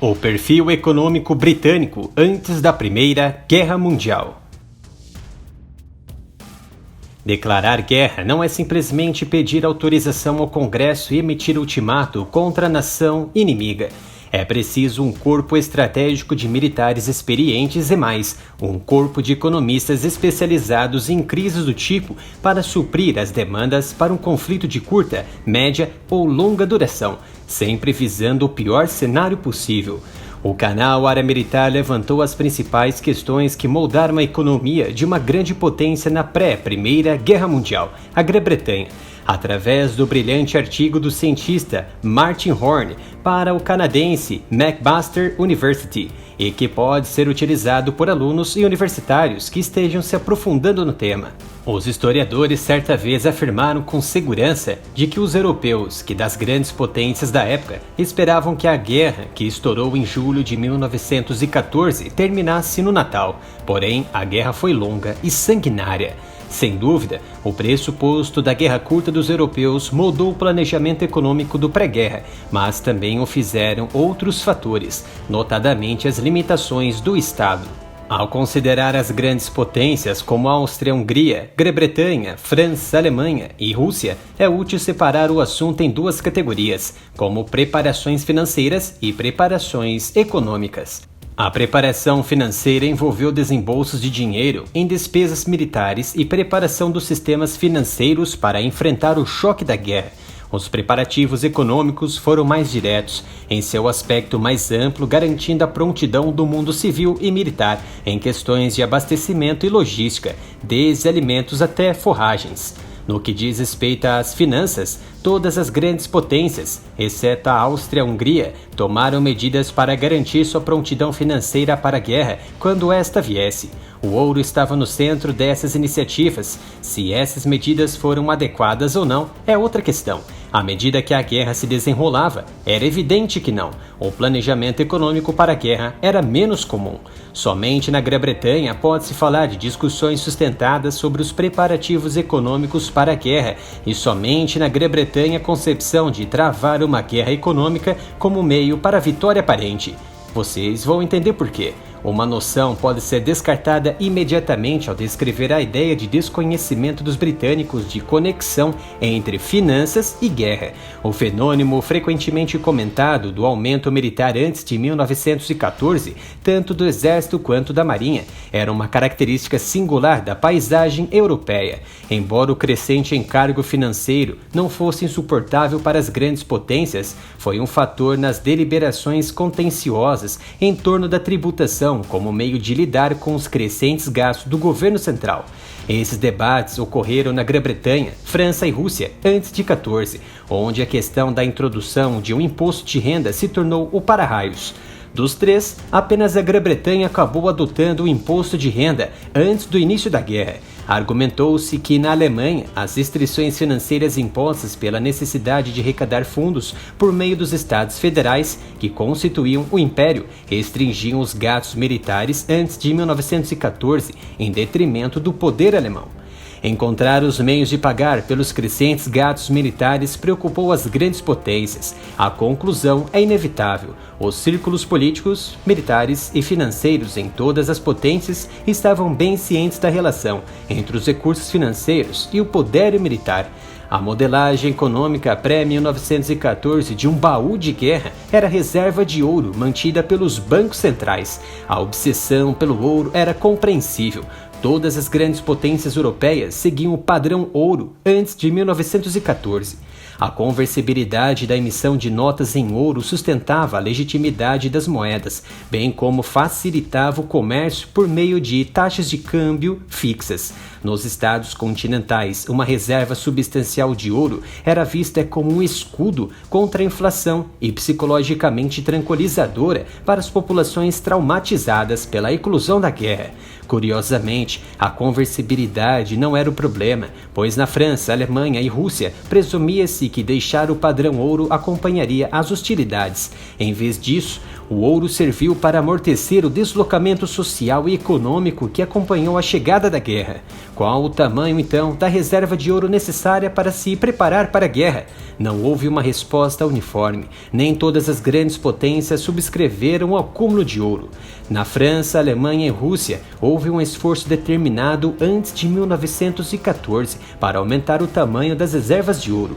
O perfil econômico britânico antes da Primeira Guerra Mundial. Declarar guerra não é simplesmente pedir autorização ao Congresso e emitir ultimato contra a nação inimiga. É preciso um corpo estratégico de militares experientes e mais, um corpo de economistas especializados em crises do tipo para suprir as demandas para um conflito de curta, média ou longa duração, sempre visando o pior cenário possível. O canal Área Militar levantou as principais questões que moldaram a economia de uma grande potência na pré-Primeira Guerra Mundial, a Grã-Bretanha, através do brilhante artigo do cientista Martin Horne para o canadense McMaster University, e que pode ser utilizado por alunos e universitários que estejam se aprofundando no tema. Os historiadores certa vez afirmaram com segurança de que os europeus, que das grandes potências da época, esperavam que a guerra, que estourou em julho de 1914, terminasse no Natal. Porém, a guerra foi longa e sanguinária. Sem dúvida, o pressuposto da guerra curta dos europeus moldou o planejamento econômico do pré-guerra, mas também o fizeram outros fatores, notadamente as limitações do Estado. Ao considerar as grandes potências como Áustria-Hungria, Grã-Bretanha, França, Alemanha e Rússia, é útil separar o assunto em duas categorias, como preparações financeiras e preparações econômicas. A preparação financeira envolveu desembolsos de dinheiro em despesas militares e preparação dos sistemas financeiros para enfrentar o choque da guerra. Os preparativos econômicos foram mais diretos, em seu aspecto mais amplo, garantindo a prontidão do mundo civil e militar em questões de abastecimento e logística, desde alimentos até forragens. No que diz respeito às finanças, todas as grandes potências, exceto a Áustria-Hungria, tomaram medidas para garantir sua prontidão financeira para a guerra quando esta viesse. O ouro estava no centro dessas iniciativas. Se essas medidas foram adequadas ou não é outra questão. À medida que a guerra se desenrolava, era evidente que não. O planejamento econômico para a guerra era menos comum. Somente na Grã-Bretanha pode-se falar de discussões sustentadas sobre os preparativos econômicos para a guerra, e somente na Grã-Bretanha a concepção de travar uma guerra econômica como meio para a vitória aparente. Vocês vão entender por quê. Uma noção pode ser descartada imediatamente ao descrever a ideia de desconhecimento dos britânicos de conexão entre finanças e guerra. O fenômeno frequentemente comentado do aumento militar antes de 1914, tanto do exército quanto da marinha, era uma característica singular da paisagem europeia. Embora o crescente encargo financeiro não fosse insuportável para as grandes potências, foi um fator nas deliberações contenciosas em torno da tributação como meio de lidar com os crescentes gastos do governo central. Esses debates ocorreram na Grã-Bretanha, França e Rússia antes de 14, onde a questão da introdução de um imposto de renda se tornou o para-raios. Dos três, apenas a Grã-Bretanha acabou adotando o imposto de renda antes do início da guerra. Argumentou-se que na Alemanha as restrições financeiras impostas pela necessidade de arrecadar fundos por meio dos estados federais, que constituíam o império, restringiam os gastos militares antes de 1914, em detrimento do poder alemão. Encontrar os meios de pagar pelos crescentes gastos militares preocupou as grandes potências. A conclusão é inevitável. Os círculos políticos, militares e financeiros em todas as potências estavam bem cientes da relação entre os recursos financeiros e o poder militar. A modelagem econômica pré-1914 de um baú de guerra era a reserva de ouro mantida pelos bancos centrais. A obsessão pelo ouro era compreensível. Todas as grandes potências europeias seguiam o padrão ouro antes de 1914. A conversibilidade da emissão de notas em ouro sustentava a legitimidade das moedas, bem como facilitava o comércio por meio de taxas de câmbio fixas. Nos estados continentais, uma reserva substancial de ouro era vista como um escudo contra a inflação e psicologicamente tranquilizadora para as populações traumatizadas pela eclosão da guerra. Curiosamente, a conversibilidade não era o problema, pois na França, Alemanha e Rússia presumia-se Estima-se que deixar o padrão ouro acompanharia as hostilidades. Em vez disso, o ouro serviu para amortecer o deslocamento social e econômico que acompanhou a chegada da guerra. Qual o tamanho, então, da reserva de ouro necessária para se preparar para a guerra? Não houve uma resposta uniforme. Nem todas as grandes potências subscreveram o acúmulo de ouro. Na França, Alemanha e Rússia, houve um esforço determinado antes de 1914 para aumentar o tamanho das reservas de ouro.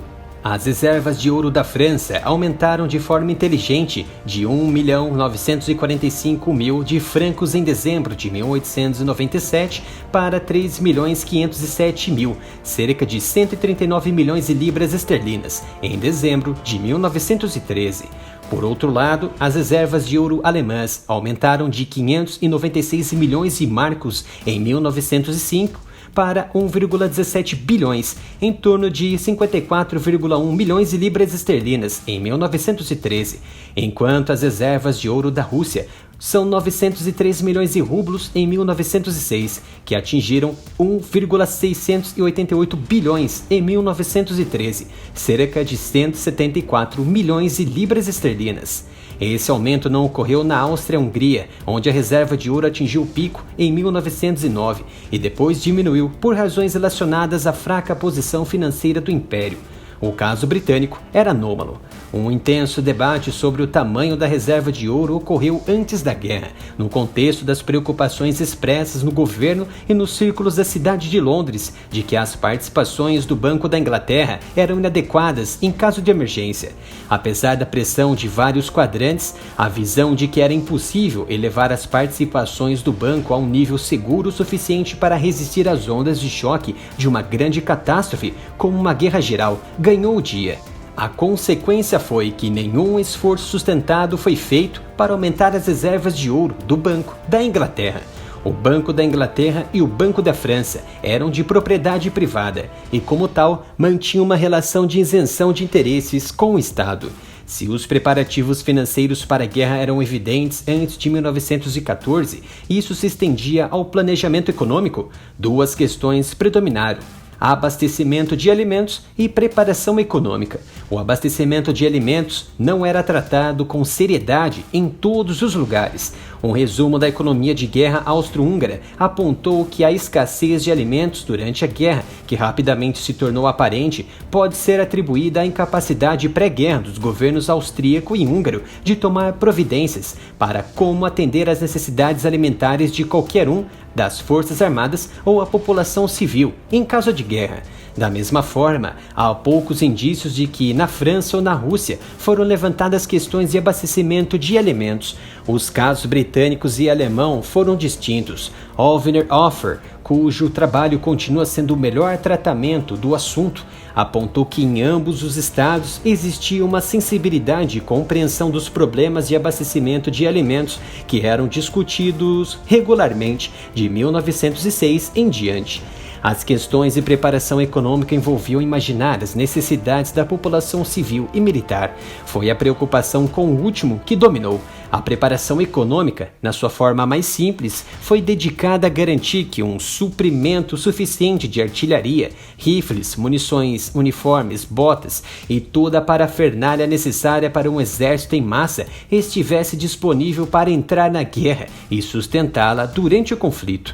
As reservas de ouro da França aumentaram de forma inteligente de 1.945.000 de francos em dezembro de 1897 para 3.507.000, cerca de 139 milhões de libras esterlinas, em dezembro de 1913. Por outro lado, as reservas de ouro alemãs aumentaram de 596 milhões de marcos em 1905 para 1,17 bilhões, em torno de 54,1 milhões de libras esterlinas em 1913, enquanto as reservas de ouro da Rússia são 903 milhões de rublos em 1906, que atingiram 1,688 bilhões em 1913, cerca de 174 milhões de libras esterlinas. Esse aumento não ocorreu na Áustria-Hungria, onde a reserva de ouro atingiu o pico em 1909 e depois diminuiu por razões relacionadas à fraca posição financeira do Império. O caso britânico era anômalo. Um intenso debate sobre o tamanho da reserva de ouro ocorreu antes da guerra, no contexto das preocupações expressas no governo e nos círculos da cidade de Londres de que as participações do Banco da Inglaterra eram inadequadas em caso de emergência. Apesar da pressão de vários quadrantes, a visão de que era impossível elevar as participações do banco a um nível seguro o suficiente para resistir às ondas de choque de uma grande catástrofe, como uma guerra geral, ganhou o dia. A consequência foi que nenhum esforço sustentado foi feito para aumentar as reservas de ouro do Banco da Inglaterra. O Banco da Inglaterra e o Banco da França eram de propriedade privada e, como tal, mantinham uma relação de isenção de interesses com o Estado. Se os preparativos financeiros para a guerra eram evidentes antes de 1914, isso se estendia ao planejamento econômico. Duas questões predominaram: abastecimento de alimentos e preparação econômica. O abastecimento de alimentos não era tratado com seriedade em todos os lugares. Um resumo da economia de guerra austro-húngara apontou que a escassez de alimentos durante a guerra, que rapidamente se tornou aparente, pode ser atribuída à incapacidade pré-guerra dos governos austríaco e húngaro de tomar providências para como atender às necessidades alimentares de qualquer um das forças armadas ou a população civil em caso de guerra. Da mesma forma, há poucos indícios de que na França ou na Rússia foram levantadas questões de abastecimento de alimentos. Os casos britânicos e alemão foram distintos. Olvener Offer, cujo trabalho continua sendo o melhor tratamento do assunto, apontou que em ambos os estados existia uma sensibilidade e compreensão dos problemas de abastecimento de alimentos que eram discutidos regularmente de 1906 em diante. As questões de preparação econômica envolviam imaginar as necessidades da população civil e militar. Foi a preocupação com o último que dominou. A preparação econômica, na sua forma mais simples, foi dedicada a garantir que um suprimento suficiente de artilharia, rifles, munições, uniformes, botas e toda a parafernália necessária para um exército em massa estivesse disponível para entrar na guerra e sustentá-la durante o conflito.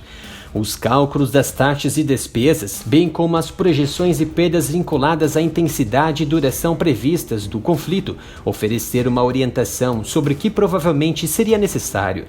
Os cálculos das taxas e despesas, bem como as projeções e perdas vinculadas à intensidade e duração previstas do conflito, ofereceram uma orientação sobre o que provavelmente seria necessário.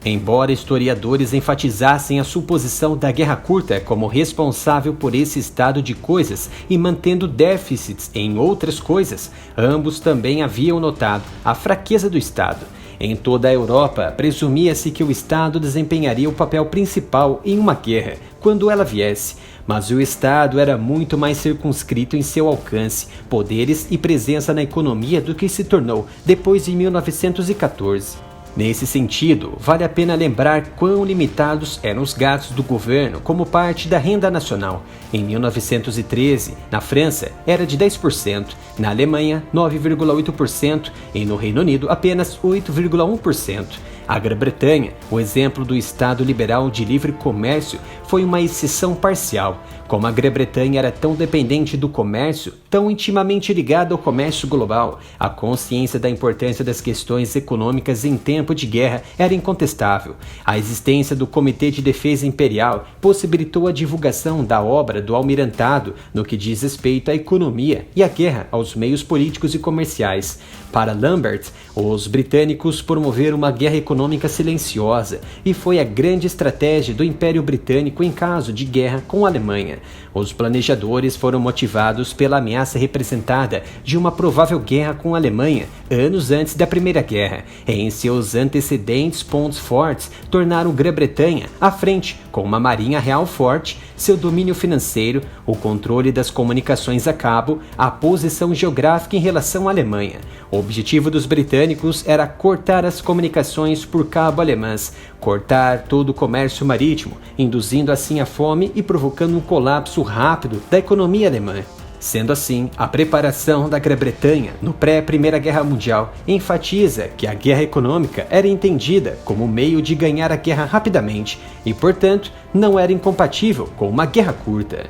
Embora historiadores enfatizassem a suposição da guerra curta como responsável por esse estado de coisas e mantendo déficits em outras coisas, ambos também haviam notado a fraqueza do Estado. Em toda a Europa, presumia-se que o Estado desempenharia o papel principal em uma guerra, quando ela viesse, mas o Estado era muito mais circunscrito em seu alcance, poderes e presença na economia do que se tornou depois de 1914. Nesse sentido, vale a pena lembrar quão limitados eram os gastos do governo como parte da renda nacional. Em 1913, na França, era de 10%, na Alemanha, 9,8% e no Reino Unido, apenas 8,1%. A Grã-Bretanha, o exemplo do Estado liberal de livre comércio, foi uma exceção parcial. Como a Grã-Bretanha era tão dependente do comércio, tão intimamente ligada ao comércio global, a consciência da importância das questões econômicas em tempo de guerra era incontestável. A existência do Comitê de Defesa Imperial possibilitou a divulgação da obra do Almirantado no que diz respeito à economia e à guerra aos meios políticos e comerciais. Para Lambert, os britânicos promoveram uma guerra econômica silenciosa e foi a grande estratégia do Império Britânico em caso de guerra com a Alemanha. Os planejadores foram motivados pela ameaça representada de uma provável guerra com a Alemanha anos antes da Primeira Guerra. Em seus antecedentes pontos fortes tornaram Grã-Bretanha à frente, com uma marinha real forte, seu domínio financeiro, o controle das comunicações a cabo, a posição geográfica em relação à Alemanha. O objetivo dos britânicos era cortar as comunicações por cabo alemãs, cortar todo o comércio marítimo, induzindo assim a fome e provocando um colapso rápido da economia alemã. Sendo assim, a preparação da Grã-Bretanha no pré-Primeira Guerra Mundial enfatiza que a guerra econômica era entendida como meio de ganhar a guerra rapidamente e, portanto, não era incompatível com uma guerra curta.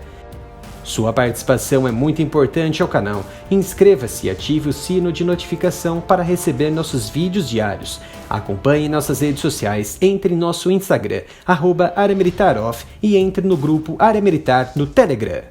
Sua participação é muito importante ao canal. Inscreva-se e ative o sino de notificação para receber nossos vídeos diários. Acompanhe nossas redes sociais, entre em nosso Instagram, @AreaMilitarOff, e entre no grupo Área Militar no Telegram.